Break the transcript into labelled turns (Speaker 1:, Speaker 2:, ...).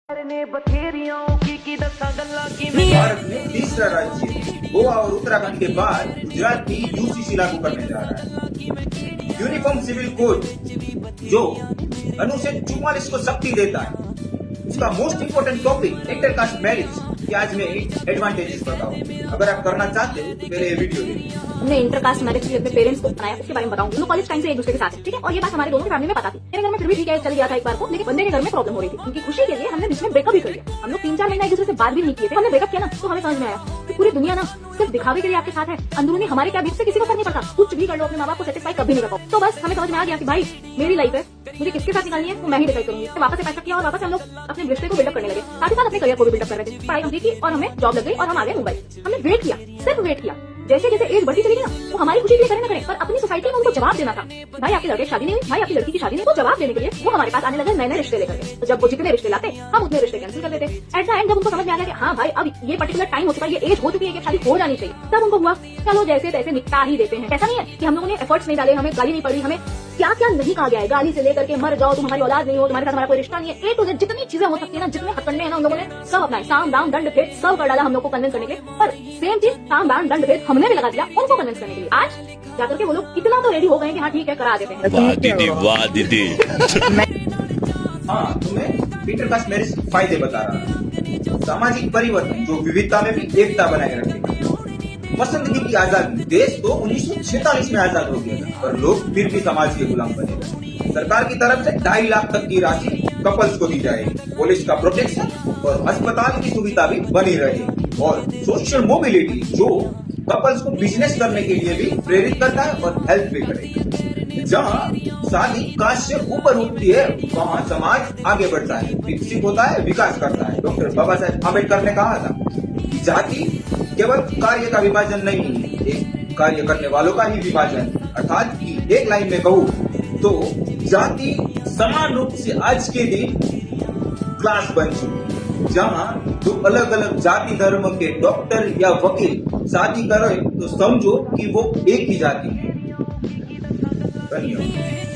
Speaker 1: भारत में तीसरा राज्य गोवा और उत्तराखंड के बाद गुजरात भी यूसीसी लागू करने जा रहा है। यूनिफॉर्म सिविल कोड जो अनुच्छेद 44 को शक्ति देता है, उसका most important topic intercaste marriage कि आज मैं एडवांटेजेस बताऊं। अगर आप करना चाहते हो तो पहले ये वीडियो देखिए।
Speaker 2: हमने इंटरकास्ट मैरिज के लिए अपने पेरेंट्स को बताया, उसके बारे में बताऊंगी। दोनों कॉलेज टाइम से एक दूसरे के साथ है, ठीक है। और ये बात हमारे दोनों की फैमिली में पता थी। मेरे घर में फिर भी ठीक है, चल गया था एक बार को, लेकिन बंदे के घर में प्रॉब्लम हो रही थी। उनकी खुशी के लिए हमने बीच में ब्रेकअप भी कर लिया। हम लोग 3-4 महीना एक दूसरे से बात भी नहीं किए थे। हमने ब्रेकअप किया ना, तो हमें समझ में आया कि पूरी दुनिया ना सिर्फ दिखावे के लिए आपके साथ है। अंदरूनी हमारे क्या बीच से किसी को फर्क नहीं पड़ता। कुछ भी कर लो, अपने माँ बाप को सेटिस्फाई कभी नहीं कर पाओ। तो बस हमें समझ में आ गया कि भाई मेरी लाइफ है, मुझे किसके साथ निकालनी है वो मैं ही डिसाइड करूंगी। तो वापस से पैसा किया और वापस हम लोग अपने रिश्ते को बिल्डअप करने लगे। साथ ही साथ अपने करियर को भी बिल्डअप कर रहे थे। पढ़ाई कंप्लीट की और हमें जॉब लग गई और हम आ गए मुंबई। हमने वेट किया, सिर्फ वेट किया। जैसे जैसे एज बढ़ती चली गई ना, वो हमारी खुशी के लिए करें ना करें, पर अपनी सोसाइटी में उनको जवाब देना था। भाई आपके लड़के की शादी नहीं हुई, भाई आपकी लड़की की शादी नहीं, वो जवाब देने के लिए वो हमारे पास आने लगे नए नए रिश्ते लेकर के। तो जब वो जितने रिश्ते लाते हम उतने रिश्ते कैंसिल कर देते। एट द एंड जब उनको समझ में आ गया कि हाँ भाई अब ये पर्टिकुलर टाइम हो चुका है, ये एज हो चुकी है कि शादी हो जानी चाहिए, तब उनको हुआ चलो जैसे तैसे निपटा ही देते हैं। ऐसा नहीं है कि हम लोगों ने एफर्ट्स नहीं डाले, हमें गाली नहीं पड़ी, हमें क्या क्या नहीं कहा गया है। गाली से लेकर के मर जाओ, तुम हमारी औलाद नहीं हो, तुम्हारे साथ हमारा कोई रिश्ता नहीं है, ए टू जेड जितनी चीजें हो सकती है ना, जितने हथकंडे हैं ना, उन लोगों ने सब अपनाए। साम दाम दंड भेद सब कर डाला हम लोग को कन्विंस करने के लिए। पर सेम चीज साम दाम दंड भेद हमने भी लगा दिया उनको कन्विंस करने के लिए। आज जाकर के वो लोग इतना तो रेडी हो गए कि हाँ ठीक है करा देते हैं।
Speaker 3: वाह दीदी, वाह दीदी।
Speaker 1: हाँ, तुम्हें इंटरकास्ट मैरिज फायदे बता रहा है। सामाजिक परिवर्तन जो विविधता में भी एकता बनाए रखेगा। पसंदगी की आजादी, देश तो 1946 में आजाद हो गया था, पर लोग फिर भी समाज के गुलाम बने रहे। सरकार की तरफ से 2.5 लाख तक की राशि कपल्स को दी जाएगी। पुलिस का प्रोटेक्शन और अस्पताल की सुविधा भी बनी रहेगी। और सोशल मोबिलिटी जो कपल्स को बिजनेस करने के लिए भी प्रेरित करता है और हेल्प भी करेगा। जहाँ शादी कास्ट से ऊपर उठती है वहाँ समाज आगे बढ़ता है, विकसित होता है, विकास करता है। डॉक्टर बाबा साहेब आम्बेडकर ने कहा था जाति केवल कार्य का विभाजन नहीं है, एक कार्य करने वालों का ही विभाजन। अर्थात कि एक लाइन में कहूँ तो जाति समान रूप से आज के दिन क्लास बन चुकी है, जहाँ दो अलग अलग जाति धर्म के डॉक्टर या वकील शादी करें तो समझो कि वो एक ही जाति है। धन्यवाद।